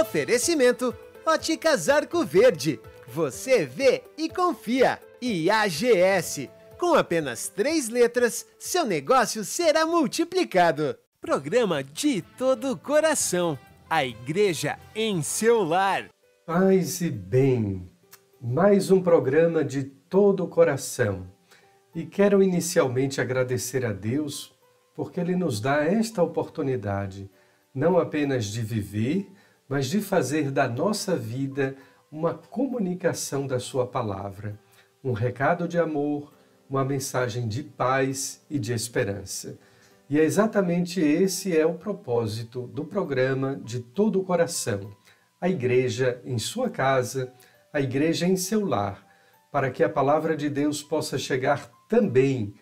Oferecimento Óticas Arco Verde. Você vê e confia. E AGS. Com apenas 3 letras, seu negócio será multiplicado. Programa de todo o coração. A igreja em seu lar. Paz e bem. Mais um programa de todo o coração. E quero inicialmente agradecer a Deus porque Ele nos dá esta oportunidade, não apenas de viver, mas de fazer da nossa vida uma comunicação da Sua palavra, um recado de amor, uma mensagem de paz e de esperança. E é exatamente esse é o propósito do programa de todo o coração. A igreja em sua casa, a igreja em seu lar, para que a palavra de Deus possa chegar também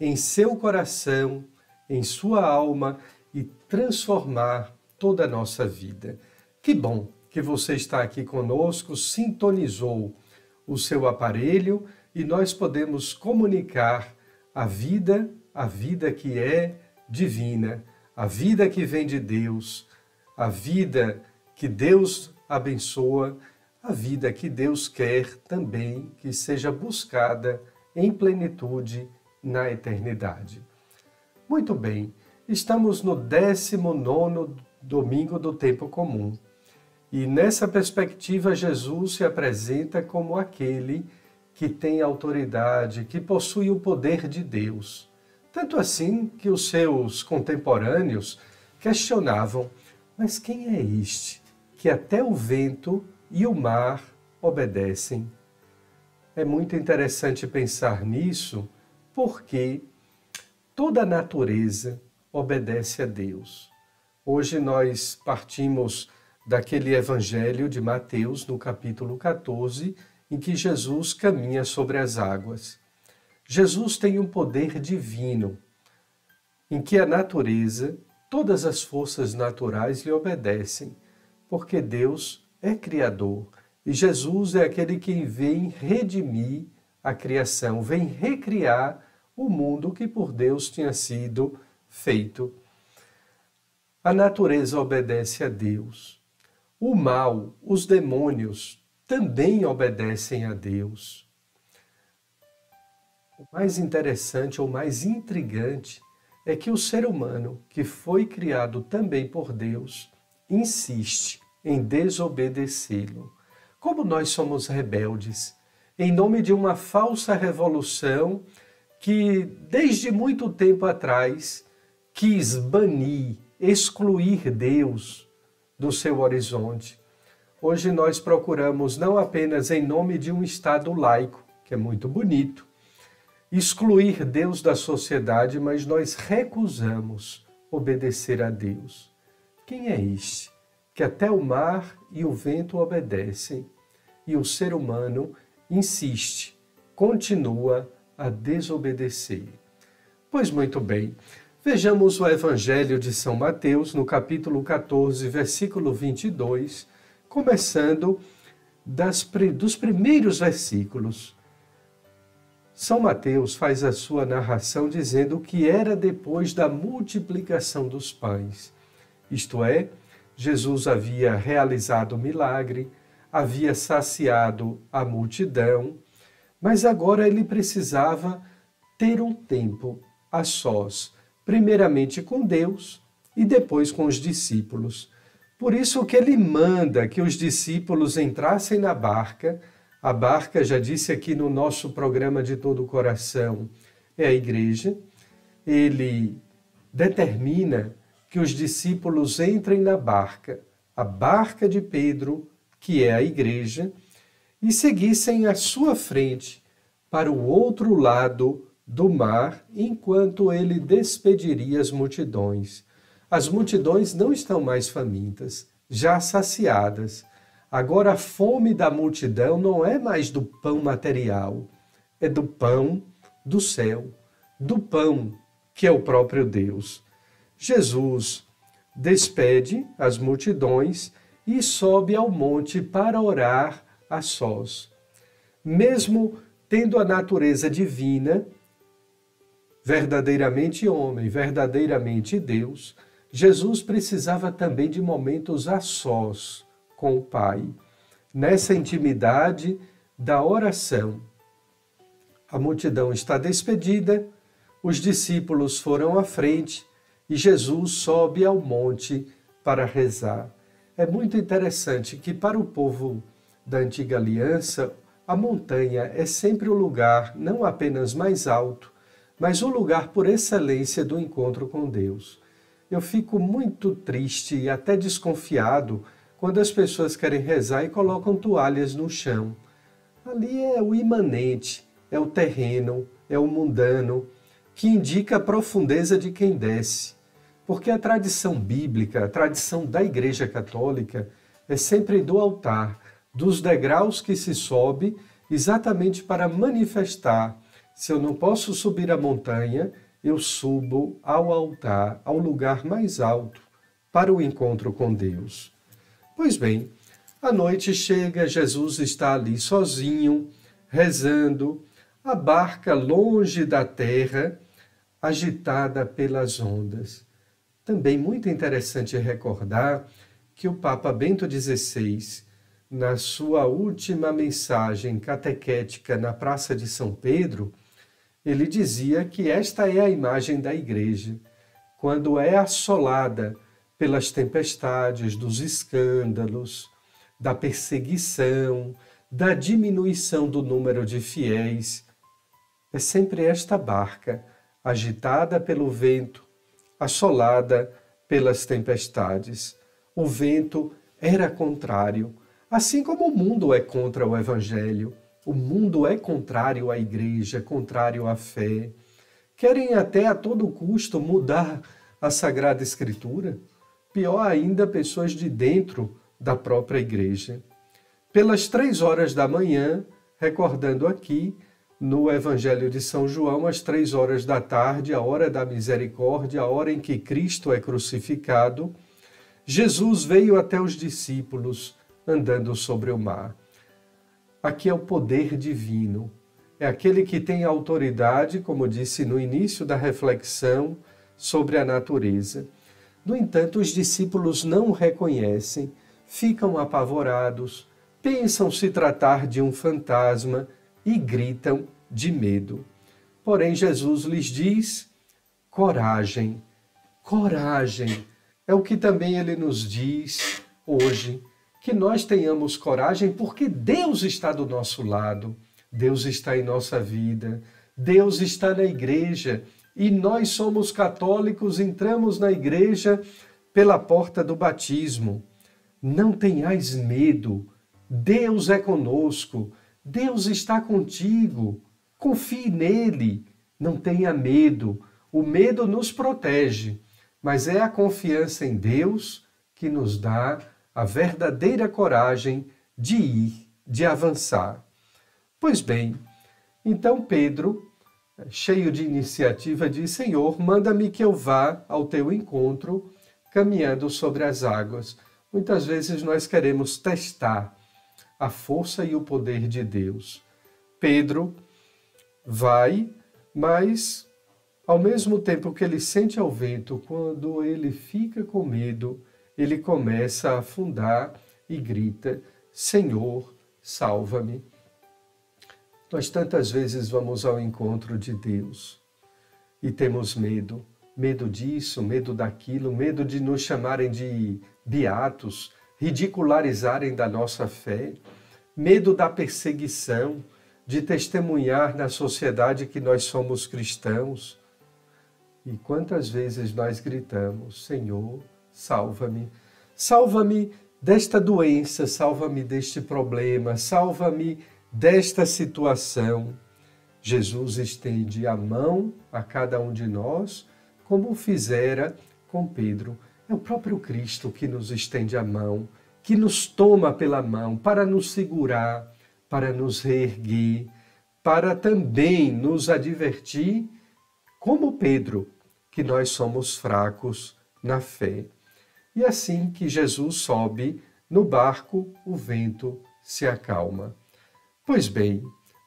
em seu coração, em sua alma e transformar toda a nossa vida. Que bom que você está aqui conosco, sintonizou o seu aparelho e nós podemos comunicar a vida que é divina, a vida que vem de Deus, a vida que Deus abençoa, a vida que Deus quer também que seja buscada em plenitude na eternidade. Muito bem, estamos no 19º domingo do tempo comum. E nessa perspectiva, Jesus se apresenta como aquele que tem autoridade, que possui o poder de Deus. Tanto assim que os seus contemporâneos questionavam, mas quem é este que até o vento e o mar obedecem? É muito interessante pensar nisso, porque toda a natureza obedece a Deus. Hoje nós partimos daquele evangelho de Mateus, no capítulo 14, em que Jesus caminha sobre as águas. Jesus tem um poder divino, em que a natureza, todas as forças naturais lhe obedecem, porque Deus é Criador e Jesus é aquele que vem redimir a criação, vem recriar o mundo que por Deus tinha sido feito. A natureza obedece a Deus. O mal, os demônios, também obedecem a Deus. O mais interessante ou mais intrigante é que o ser humano, que foi criado também por Deus, insiste em desobedecê-lo. Como nós somos rebeldes, em nome de uma falsa revolução que, desde muito tempo atrás, quis banir, excluir Deus do seu horizonte. Hoje nós procuramos, não apenas em nome de um Estado laico, que é muito bonito, excluir Deus da sociedade, mas nós recusamos obedecer a Deus. Quem é este que até o mar e o vento obedecem e o ser humano insiste, continua a desobedecer? Pois muito bem, vejamos o Evangelho de São Mateus, no capítulo 14, versículo 22, começando dos primeiros versículos. São Mateus faz a sua narração dizendo que era depois da multiplicação dos pães. Isto é, Jesus havia realizado o milagre, havia saciado a multidão, mas agora ele precisava ter um tempo a sós, primeiramente com Deus e depois com os discípulos. Por isso que ele manda que os discípulos entrassem na barca. A barca, já disse aqui no nosso programa de todo o coração, é a igreja. Ele determina que os discípulos entrem na barca, a barca de Pedro, que é a igreja, e seguissem à sua frente para o outro lado do mar, enquanto ele despediria as multidões. As multidões não estão mais famintas, já saciadas. Agora a fome da multidão não é mais do pão material, é do pão do céu, do pão que é o próprio Deus. Jesus despede as multidões e sobe ao monte para orar a sós. Mesmo tendo a natureza divina, verdadeiramente homem, verdadeiramente Deus, Jesus precisava também de momentos a sós com o Pai, nessa intimidade da oração. A multidão está despedida, os discípulos foram à frente e Jesus sobe ao monte para rezar. É muito interessante que para o povo da Antiga Aliança, a montanha é sempre o lugar não apenas mais alto, mas o lugar por excelência do encontro com Deus. Eu fico muito triste e até desconfiado quando as pessoas querem rezar e colocam toalhas no chão. Ali é o imanente, é o terreno, é o mundano, que indica a profundeza de quem desce. Porque a tradição bíblica, a tradição da Igreja Católica, é sempre do altar, dos degraus que se sobe, exatamente para manifestar: se eu não posso subir a montanha, eu subo ao altar, ao lugar mais alto, para o encontro com Deus. Pois bem, a noite chega, Jesus está ali sozinho, rezando, a barca longe da terra, agitada pelas ondas. Também muito interessante recordar que o Papa Bento XVI, na sua última mensagem catequética na Praça de São Pedro, ele dizia que esta é a imagem da Igreja, quando é assolada pelas tempestades, dos escândalos, da perseguição, da diminuição do número de fiéis. É sempre esta barca, agitada pelo vento, assolada pelas tempestades. O vento era contrário, assim como o mundo é contra o Evangelho. O mundo é contrário à Igreja, contrário à fé. Querem até a todo custo mudar a Sagrada Escritura. Pior ainda, pessoas de dentro da própria Igreja. Pelas 3 horas da manhã, recordando aqui, no Evangelho de São João, às 3 horas da tarde, a hora da misericórdia, a hora em que Cristo é crucificado, Jesus veio até os discípulos andando sobre o mar. Aqui é o poder divino, é aquele que tem autoridade, como disse no início da reflexão, sobre a natureza. No entanto, os discípulos não o reconhecem, ficam apavorados, pensam se tratar de um fantasma e gritam de medo. Porém, Jesus lhes diz: coragem, coragem. É o que também ele nos diz hoje, que nós tenhamos coragem porque Deus está do nosso lado, Deus está em nossa vida, Deus está na igreja e nós somos católicos, entramos na igreja pela porta do batismo. Não tenhais medo, Deus é conosco, Deus está contigo, confie nele, não tenha medo. O medo nos protege, mas é a confiança em Deus que nos dá a verdadeira coragem de ir, de avançar. Pois bem, então Pedro, cheio de iniciativa, diz: Senhor, manda-me que eu vá ao teu encontro caminhando sobre as águas. Muitas vezes nós queremos testar a força e o poder de Deus. Pedro vai, mas ao mesmo tempo que ele sente ao vento, quando ele fica com medo, ele começa a afundar e grita: Senhor, salva-me. Nós tantas vezes vamos ao encontro de Deus e temos medo. Medo disso, medo daquilo, medo de nos chamarem de beatos, ridicularizarem da nossa fé, medo da perseguição, de testemunhar na sociedade que nós somos cristãos. E quantas vezes nós gritamos: Senhor, salva-me, salva-me desta doença, salva-me deste problema, salva-me desta situação. Jesus estende a mão a cada um de nós, como fizera com Pedro. É o próprio Cristo que nos estende a mão, que nos toma pela mão para nos segurar, para nos reerguer, para também nos advertir, como Pedro, que nós somos fracos na fé. E assim que Jesus sobe no barco, o vento se acalma. Pois bem,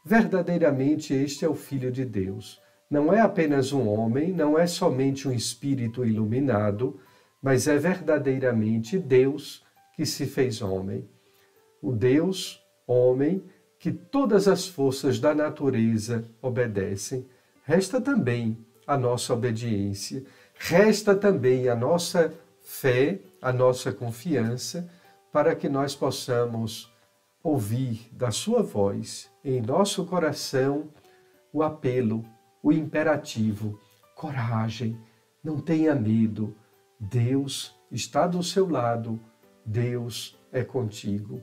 verdadeiramente este é o Filho de Deus. Não é apenas um homem, não é somente um espírito iluminado, mas é verdadeiramente Deus que que se fez homem. O Deus, homem, que todas as forças da natureza obedecem. Resta também a nossa obediência, resta também a nossa fé, a nossa confiança, para que nós possamos ouvir da sua voz em nosso coração o apelo, o imperativo: coragem, não tenha medo, Deus está do seu lado, Deus é contigo.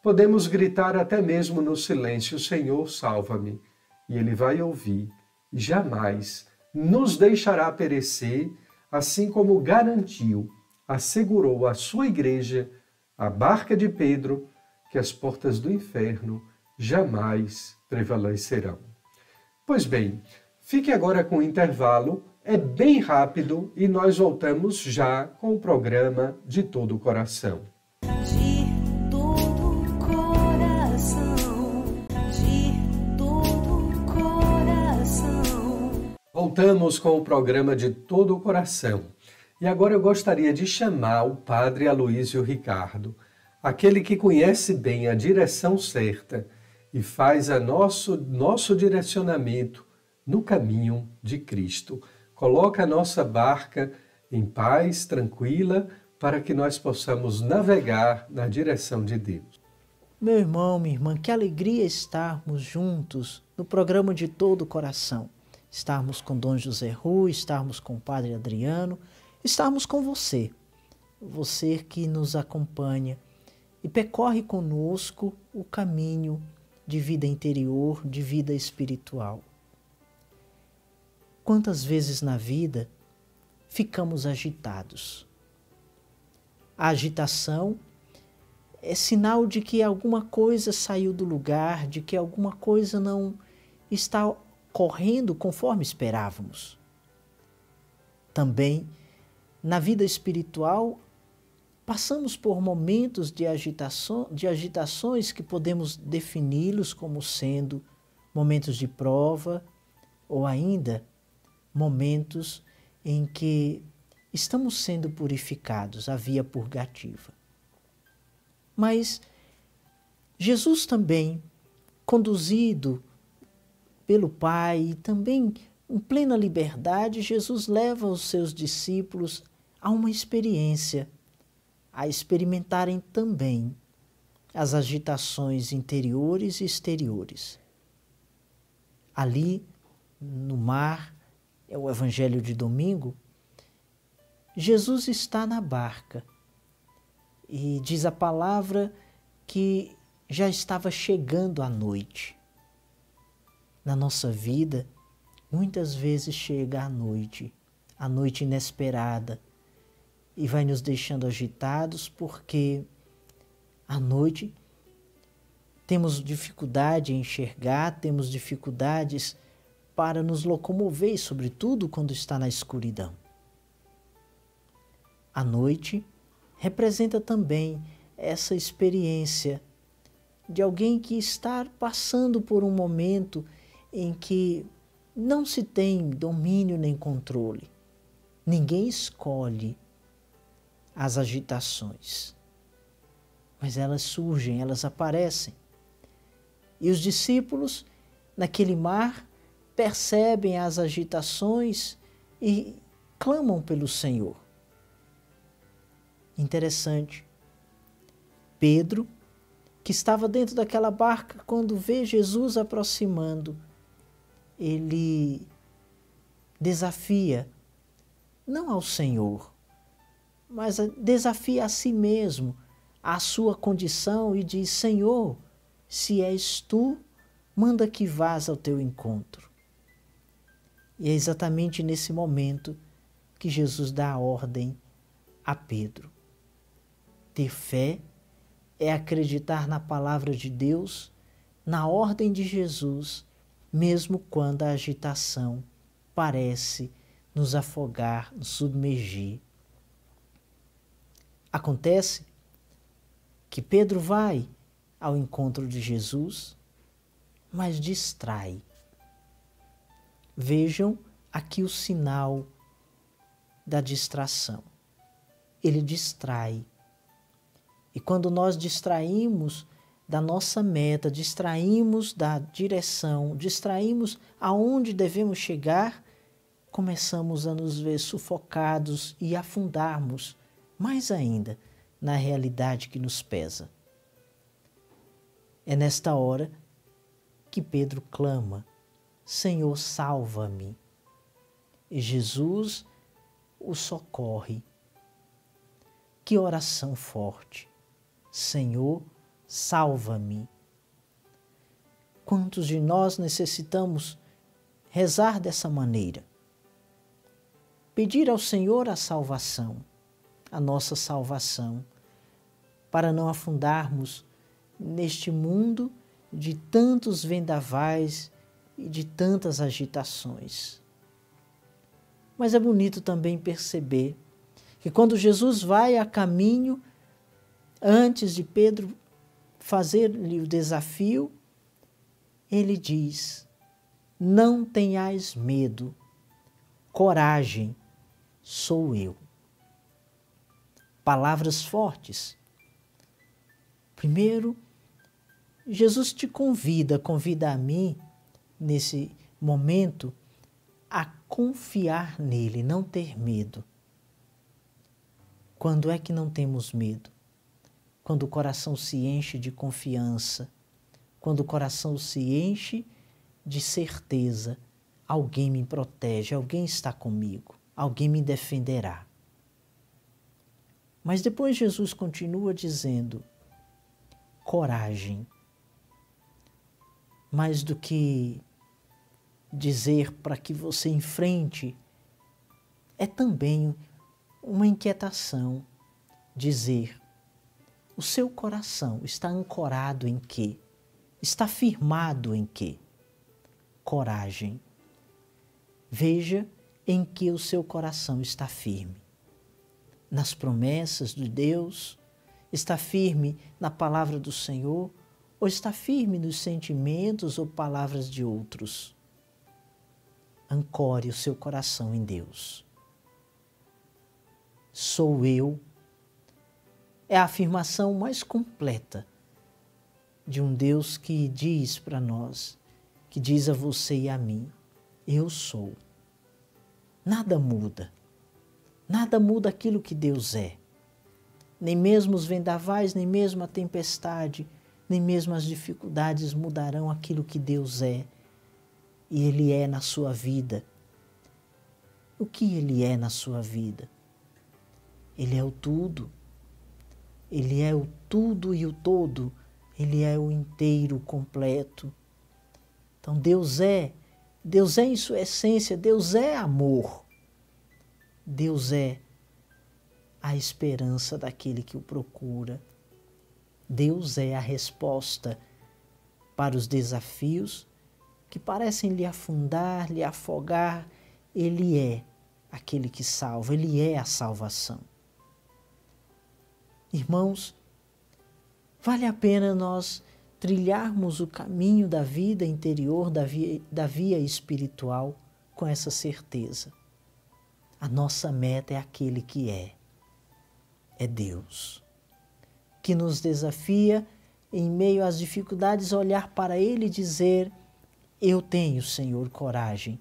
Podemos gritar até mesmo no silêncio: Senhor, salva-me, e Ele vai ouvir e jamais nos deixará perecer, assim como garantiu, assegurou à sua igreja, a barca de Pedro, que as portas do inferno jamais prevalecerão. Pois bem, fique agora com o intervalo, é bem rápido e nós voltamos já com o programa De Todo o Coração. De todo coração, de todo coração. Voltamos com o programa De Todo o Coração. E agora eu gostaria de chamar o Padre Aloísio Ricardo, aquele que conhece bem a direção certa e faz nosso direcionamento no caminho de Cristo. Coloca a nossa barca em paz, tranquila, para que nós possamos navegar na direção de Deus. Meu irmão, minha irmã, que alegria estarmos juntos no programa De Todo o Coração. Estarmos com Dom José Rui, estarmos com o Padre Adriano, estarmos com você, você que nos acompanha e percorre conosco o caminho de vida interior, de vida espiritual. Quantas vezes na vida ficamos agitados? A agitação é sinal de que alguma coisa saiu do lugar, de que alguma coisa não está correndo conforme esperávamos. Também, na vida espiritual, passamos por momentos de agitações que podemos defini-los como sendo momentos de prova ou ainda momentos em que estamos sendo purificados, a via purgativa. Mas Jesus também, conduzido pelo Pai e também em plena liberdade, Jesus leva os seus discípulos a uma experiência, a experimentarem também as agitações interiores e exteriores. Ali, no mar, é o Evangelho de domingo, Jesus está na barca e diz a palavra que já estava chegando a noite. Na nossa vida, muitas vezes chega a noite inesperada, e vai nos deixando agitados porque à noite temos dificuldade em enxergar, temos dificuldades para nos locomover, sobretudo quando está na escuridão. A noite representa também essa experiência de alguém que está passando por um momento em que não se tem domínio nem controle. Ninguém escolhe as agitações, mas elas surgem, elas aparecem. E os discípulos, naquele mar, percebem as agitações e clamam pelo Senhor. Interessante. Pedro, que estava dentro daquela barca, quando vê Jesus aproximando, ele desafia, não ao Senhor, mas desafia a si mesmo, a sua condição, e diz: Senhor, se és tu, manda que vás ao teu encontro. E é exatamente nesse momento que Jesus dá a ordem a Pedro. Ter fé é acreditar na palavra de Deus, na ordem de Jesus, mesmo quando a agitação parece nos afogar, nos submergir. Acontece que Pedro vai ao encontro de Jesus, mas distrai. Vejam aqui o sinal da distração. Ele distrai. E quando nós distraímos da nossa meta, distraímos da direção, distraímos aonde devemos chegar, começamos a nos ver sufocados e afundarmos mais ainda na realidade que nos pesa. É nesta hora que Pedro clama: Senhor, salva-me. E Jesus o socorre. Que oração forte! Senhor, salva-me. Quantos de nós necessitamos rezar dessa maneira? Pedir ao Senhor a salvação, a nossa salvação, para não afundarmos neste mundo de tantos vendavais e de tantas agitações. Mas é bonito também perceber que quando Jesus vai a caminho, antes de Pedro fazer-lhe o desafio, ele diz: não tenhais medo, coragem, sou eu. Palavras fortes. Primeiro, Jesus te convida a mim, nesse momento, a confiar nele, não ter medo. Quando é que não temos medo? Quando o coração se enche de confiança, quando o coração se enche de certeza, alguém me protege, alguém está comigo, alguém me defenderá. Mas depois Jesus continua dizendo: coragem. Mais do que dizer para que você enfrente, é também uma inquietação dizer: o seu coração está ancorado em quê? Está firmado em quê? Coragem. Veja em que o seu coração está firme. Nas promessas de Deus? Está firme na palavra do Senhor? Ou está firme nos sentimentos ou palavras de outros? Ancore o seu coração em Deus. Sou eu. É a afirmação mais completa de um Deus que diz para nós, que diz a você e a mim: eu sou. Nada muda. Nada muda aquilo que Deus é. Nem mesmo os vendavais, nem mesmo a tempestade, nem mesmo as dificuldades mudarão aquilo que Deus é. E Ele é na sua vida. O que Ele é na sua vida? Ele é o tudo. Ele é o tudo e o todo. Ele é o inteiro, completo. Então Deus é em sua essência, Deus é amor. Deus é a esperança daquele que o procura. Deus é a resposta para os desafios que parecem lhe afundar, lhe afogar. Ele é aquele que salva, Ele é a salvação. Irmãos, vale a pena nós trilharmos o caminho da vida interior, da via espiritual, com essa certeza. A nossa meta é aquele que é Deus, que nos desafia, em meio às dificuldades, olhar para Ele e dizer: eu tenho, Senhor, coragem,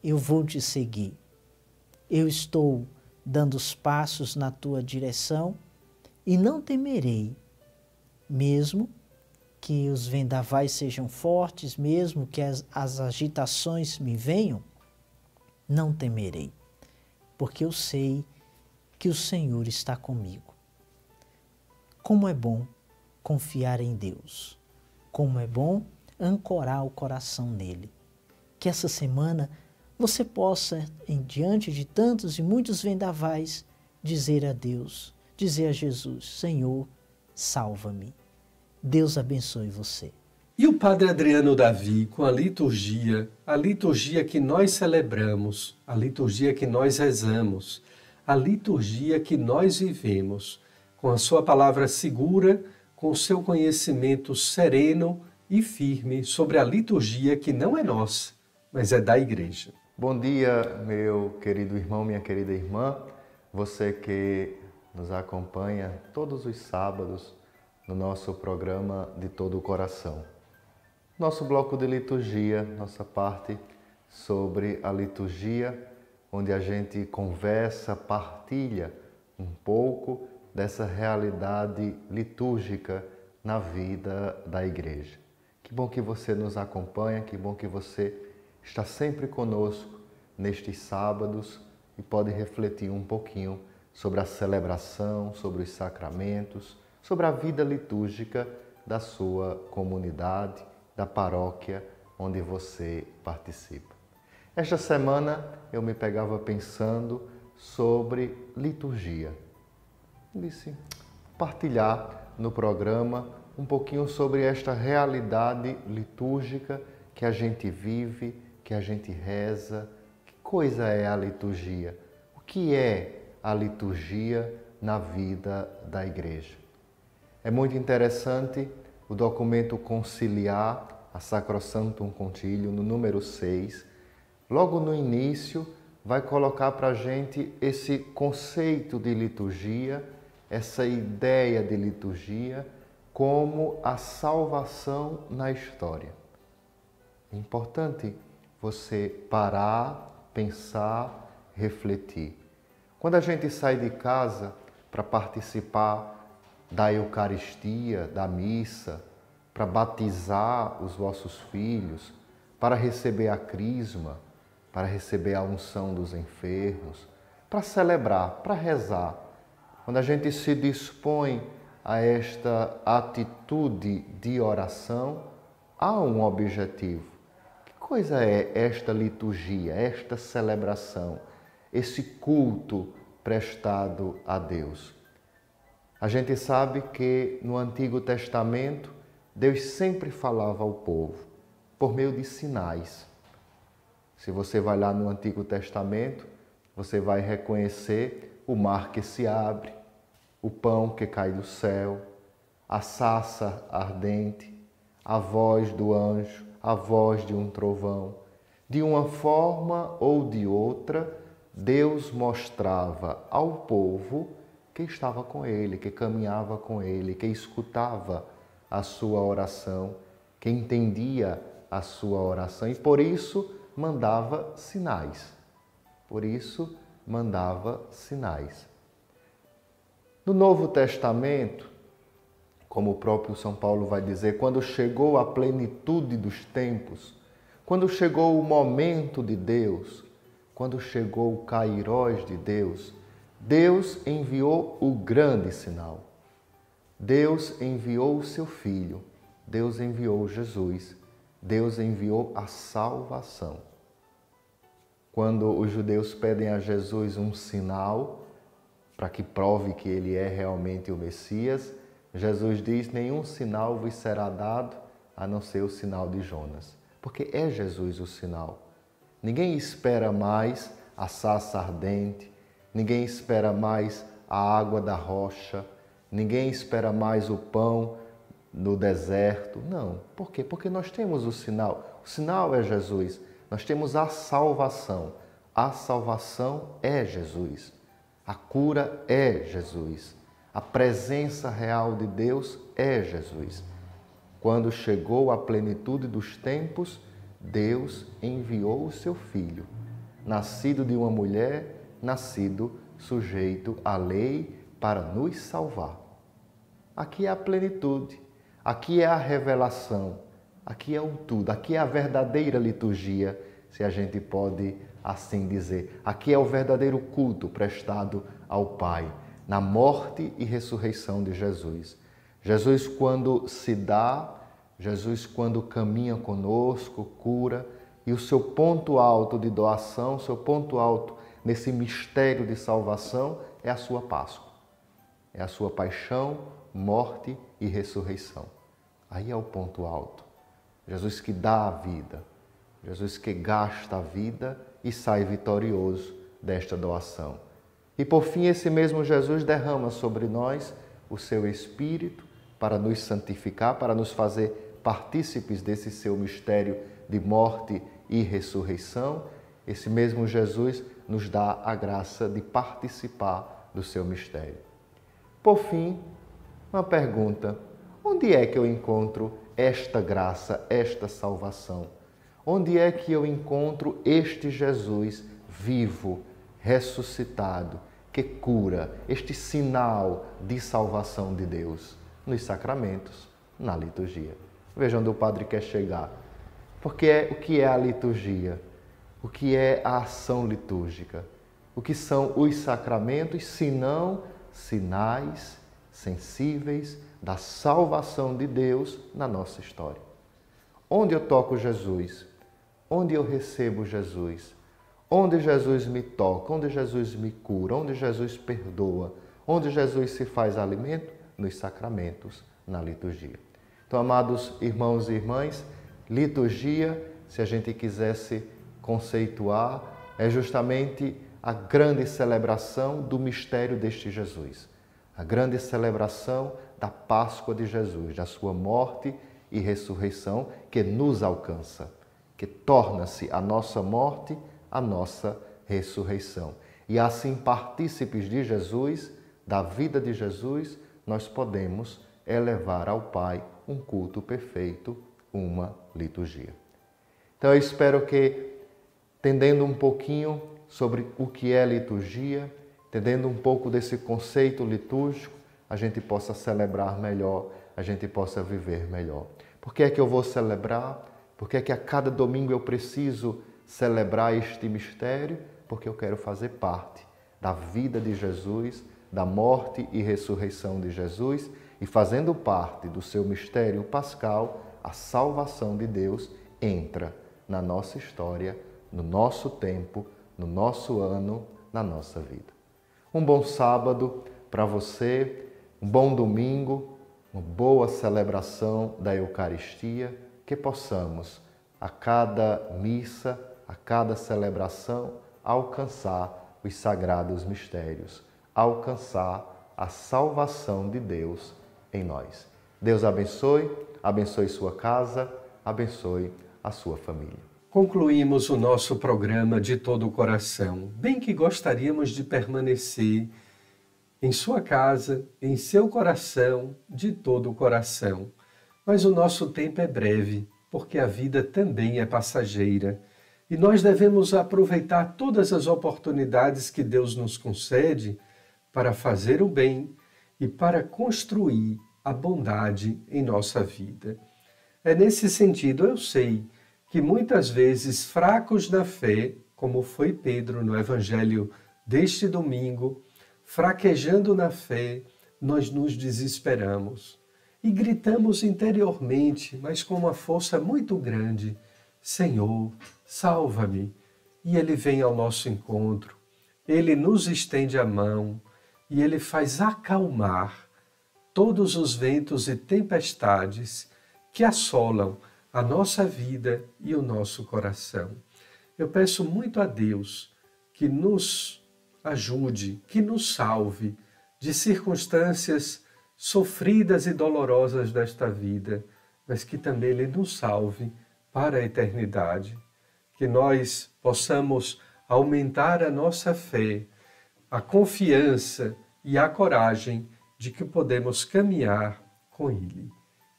eu vou te seguir, eu estou dando os passos na tua direção e não temerei, mesmo que os vendavais sejam fortes, mesmo que as agitações me venham, não temerei, porque eu sei que o Senhor está comigo. Como é bom confiar em Deus, como é bom ancorar o coração nele. Que essa semana você possa, diante de tantos e muitos vendavais, dizer a Deus, dizer a Jesus: Senhor, salva-me. Deus abençoe você. E o Padre Adriano Davi, com a liturgia que nós celebramos, a liturgia que nós rezamos, a liturgia que nós vivemos, com a sua palavra segura, com o seu conhecimento sereno e firme sobre a liturgia que não é nossa, mas é da Igreja. Bom dia, meu querido irmão, minha querida irmã, você que nos acompanha todos os sábados no nosso programa De Todo o Coração. Nosso bloco de liturgia, nossa parte sobre a liturgia, onde a gente conversa, partilha um pouco dessa realidade litúrgica na vida da igreja. Que bom que você nos acompanha, que bom que você está sempre conosco nestes sábados e pode refletir um pouquinho sobre a celebração, sobre os sacramentos, sobre a vida litúrgica da sua comunidade, da paróquia onde você participa. Esta semana eu me pegava pensando sobre liturgia. Disse, partilhar no programa um pouquinho sobre esta realidade litúrgica que a gente vive, que a gente reza. Que coisa é a liturgia? O que é a liturgia na vida da igreja? É muito interessante o documento conciliar, a Sacrosanctum Concilium, no número 6, logo no início, vai colocar para a gente esse conceito de liturgia, essa ideia de liturgia, como a salvação na história. É importante você parar, pensar, refletir. Quando a gente sai de casa para participar da Eucaristia, da missa, para batizar os vossos filhos, para receber a crisma, para receber a unção dos enfermos, para celebrar, para rezar, quando a gente se dispõe a esta atitude de oração, há um objetivo. Que coisa é esta liturgia, esta celebração, esse culto prestado a Deus? A gente sabe que no Antigo Testamento, Deus sempre falava ao povo por meio de sinais. Se você vai lá no Antigo Testamento, você vai reconhecer o mar que se abre, o pão que cai do céu, a sarça ardente, a voz do anjo, a voz de um trovão. De uma forma ou de outra, Deus mostrava ao povo que estava com ele, que caminhava com ele, que escutava a sua oração, que entendia a sua oração e por isso mandava sinais. Por isso mandava sinais. No Novo Testamento, como o próprio São Paulo vai dizer, quando chegou a plenitude dos tempos, quando chegou o momento de Deus, quando chegou o kairós de Deus, Deus enviou o grande sinal. Deus enviou o seu Filho, Deus enviou Jesus, Deus enviou a salvação. Quando os judeus pedem a Jesus um sinal, para que prove que ele é realmente o Messias, Jesus diz, nenhum sinal vos será dado, a não ser o sinal de Jonas. Porque é Jesus o sinal. Ninguém espera mais a sarça ardente, ninguém espera mais a água da rocha, ninguém espera mais o pão no deserto. Não. Por quê? Porque nós temos o sinal. O sinal é Jesus. Nós temos a salvação. A salvação é Jesus. A cura é Jesus. A presença real de Deus é Jesus. Quando chegou a plenitude dos tempos, Deus enviou o seu Filho, nascido de uma mulher, nascido sujeito à lei, para nos salvar. Aqui é a plenitude, aqui é a revelação, aqui é o tudo, aqui é a verdadeira liturgia, se a gente pode assim dizer. Aqui é o verdadeiro culto prestado ao Pai, na morte e ressurreição de Jesus. Jesus, quando se dá, Jesus, quando caminha conosco, cura, e o seu ponto alto de doação, o seu ponto alto nesse mistério de salvação é a sua Páscoa. É a sua paixão, morte e ressurreição. Aí é o ponto alto. Jesus que dá a vida, Jesus que gasta a vida e sai vitorioso desta doação. E por fim, esse mesmo Jesus derrama sobre nós o seu Espírito para nos santificar, para nos fazer partícipes desse seu mistério de morte e ressurreição. Esse mesmo Jesus nos dá a graça de participar do seu mistério. Por fim, uma pergunta: onde é que eu encontro esta graça, esta salvação? Onde é que eu encontro este Jesus vivo, ressuscitado, que cura, este sinal de salvação de Deus? Nos sacramentos, na liturgia. Veja onde o padre quer chegar. Porque o que é a liturgia? O que é a ação litúrgica? O que são os sacramentos, senão sinais sensíveis da salvação de Deus na nossa história? Onde eu toco Jesus? Onde eu recebo Jesus? Onde Jesus me toca? Onde Jesus me cura? Onde Jesus perdoa? Onde Jesus se faz alimento? Nos sacramentos, na liturgia. Então, amados irmãos e irmãs, liturgia, se a gente quisesse conceituar, é justamente a grande celebração do mistério deste Jesus. A grande celebração da Páscoa de Jesus, da sua morte e ressurreição que nos alcança, que torna-se a nossa morte, a nossa ressurreição. E assim, partícipes de Jesus, da vida de Jesus, nós podemos elevar ao Pai um culto perfeito, uma liturgia. Então eu espero que, entendendo um pouquinho sobre o que é liturgia, entendendo um pouco desse conceito litúrgico, a gente possa celebrar melhor, a gente possa viver melhor. Por que é que eu vou celebrar? Por que é que a cada domingo eu preciso celebrar este mistério? Porque eu quero fazer parte da vida de Jesus, da morte e ressurreição de Jesus, e fazendo parte do seu mistério pascal, a salvação de Deus entra na nossa história, no nosso tempo, no nosso ano, na nossa vida. Um bom sábado para você, um bom domingo, uma boa celebração da Eucaristia, que possamos, a cada missa, a cada celebração, alcançar os sagrados mistérios, alcançar a salvação de Deus em nós. Deus abençoe, abençoe sua casa, abençoe a sua família. Concluímos o nosso programa de todo o coração. Bem que gostaríamos de permanecer em sua casa, em seu coração, de todo o coração. Mas o nosso tempo é breve, porque a vida também é passageira. E nós devemos aproveitar todas as oportunidades que Deus nos concede para fazer o bem e para construir a bondade em nossa vida. É nesse sentido, eu sei, que muitas vezes fracos na fé, como foi Pedro no Evangelho deste domingo, fraquejando na fé, nós nos desesperamos e gritamos interiormente, mas com uma força muito grande: Senhor, salva-me! E Ele vem ao nosso encontro, Ele nos estende a mão e Ele faz acalmar todos os ventos e tempestades que assolam a nossa vida e o nosso coração. Eu peço muito a Deus que nos ajude, que nos salve de circunstâncias sofridas e dolorosas desta vida, mas que também Ele nos salve para a eternidade. Que nós possamos aumentar a nossa fé, a confiança e a coragem de que podemos caminhar com Ele.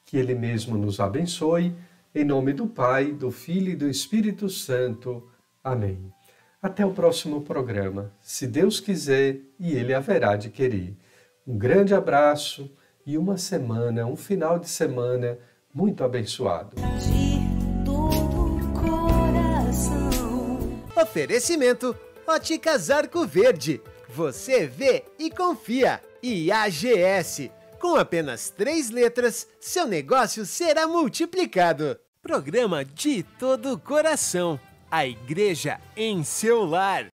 Que Ele mesmo nos abençoe. Em nome do Pai, do Filho e do Espírito Santo. Amém. Até o próximo programa, se Deus quiser e Ele haverá de querer. Um grande abraço e uma semana, um final de semana muito abençoado. De todo coração. Oferecimento Óticas Arco Verde. Você vê e confia. E AGS. Com apenas 3 letras, seu negócio será multiplicado. Programa De Todo Coração. A igreja em seu lar.